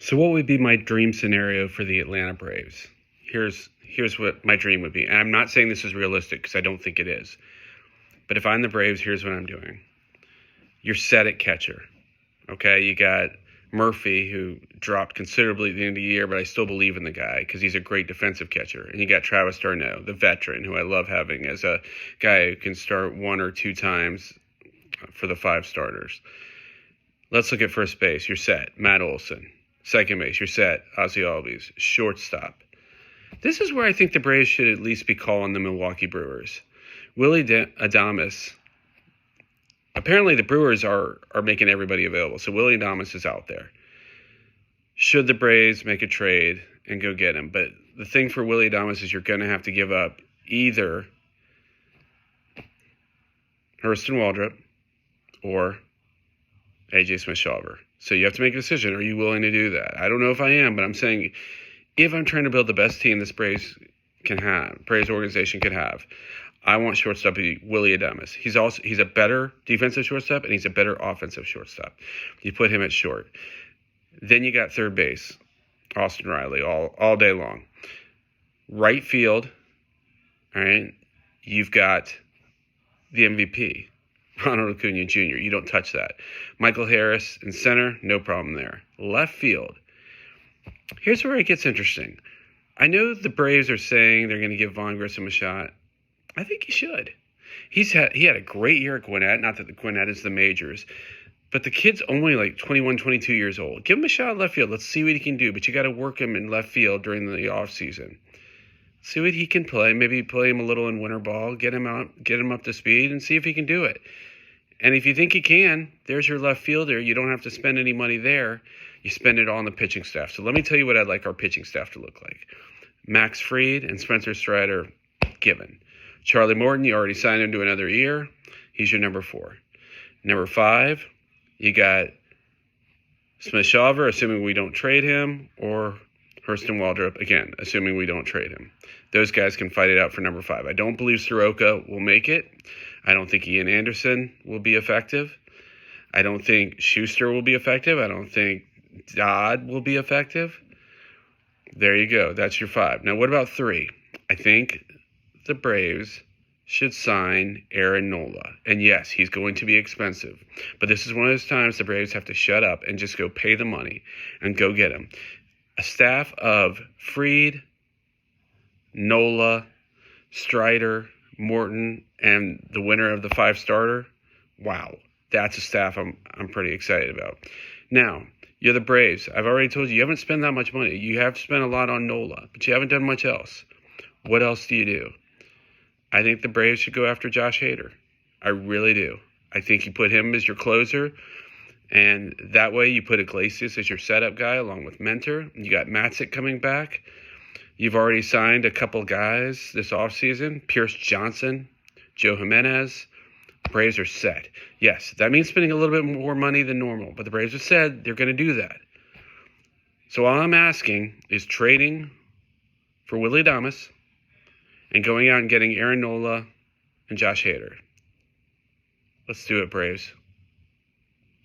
So what would be my dream scenario for the Atlanta Braves? Here's what my dream would be. And I'm not saying this is realistic because I don't think it is. But if I'm the Braves, here's what I'm doing. You're set at catcher. Okay, you got Murphy, who dropped considerably at the end of the year, but I still believe in the guy because he's a great defensive catcher. And you got Travis d'Arnaud, the veteran, who I love having as a guy who can start one or two times for the 5 starters. Let's look at first base. You're set. Matt Olson. Second base, you're set. Ozzie Albies. Shortstop. This is where I think the Braves should at least be calling the Milwaukee Brewers. Willie Adames. Apparently the Brewers are making everybody available. So Willie Adames is out there. Should the Braves make a trade and go get him? But the thing for Willie Adames is you're going to have to give up either Hurston Waldrop or A.J. Smith-Shawver. So you have to make a decision. Are you willing to do that? I don't know if I am, but I'm saying if I'm trying to build the best team this Braves organization can have, I want shortstop to be Willie Adames. He's a better defensive shortstop and he's a better offensive shortstop. You put him at short. Then you got third base, Austin Riley, all day long. Right field, all right, you've got the MVP, Ronald Acuna Jr. You don't touch that. Michael Harris in center, no problem there. Left field. Here's where it gets interesting. I know the Braves are saying they're going to give Vaughn Grissom a shot. I think he should. He had a great year at Gwinnett. Not that the Gwinnett is the majors, but the kid's only like 21, 22 years old. Give him a shot at left field. Let's see what he can do. But you got to work him in left field during the off season. See what he can play. Maybe play him a little in winter ball. Get him out. Get him up to speed, and see if he can do it. And if you think he can, there's your left fielder. You don't have to spend any money there. You spend it all on the pitching staff. So let me tell you what I'd like our pitching staff to look like. Max Fried and Spencer Strider, given. Charlie Morton, you already signed him to another year. He's your number 4. Number 5, you got Smith-Shawver, assuming we don't trade him, or Hurston Waldrop, again, assuming we don't trade him. Those guys can fight it out for number 5. I don't believe Soroka will make it. I don't think Ian Anderson will be effective. I don't think Schuster will be effective. I don't think Dodd will be effective. There you go. That's your 5. Now, what about 3? I think the Braves should sign Aaron Nola. And yes, he's going to be expensive. But this is one of those times the Braves have to shut up and just go pay the money and go get him. A staff of Fried, Nola, Strider, Morton, and the winner of the 5 starter. Wow, that's a staff I'm pretty excited about. Now, you're the Braves. I've already told you, you haven't spent that much money. You have spent a lot on Nola, but you haven't done much else. What else do you do? I think the Braves should go after Josh Hader. I really do. I think you put him as your closer, and that way you put Iglesias as your setup guy along with Mentor. You got Matzik coming back. You've already signed a couple guys this offseason. Pierce Johnson, Joe Jimenez. Braves are set. Yes, that means spending a little bit more money than normal, but the Braves have said they're going to do that. So all I'm asking is trading for Willie Adames and going out and getting Aaron Nola and Josh Hader. Let's do it, Braves.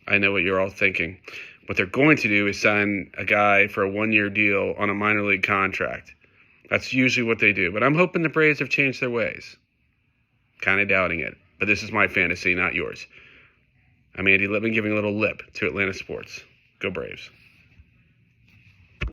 I know what you're all thinking. What they're going to do is sign a guy for a 1-year deal on a minor league contract. That's usually what they do. But I'm hoping the Braves have changed their ways. Kind of doubting it. But this is my fantasy, not yours. I'm Andy Lippman giving a little lip to Atlanta sports. Go Braves.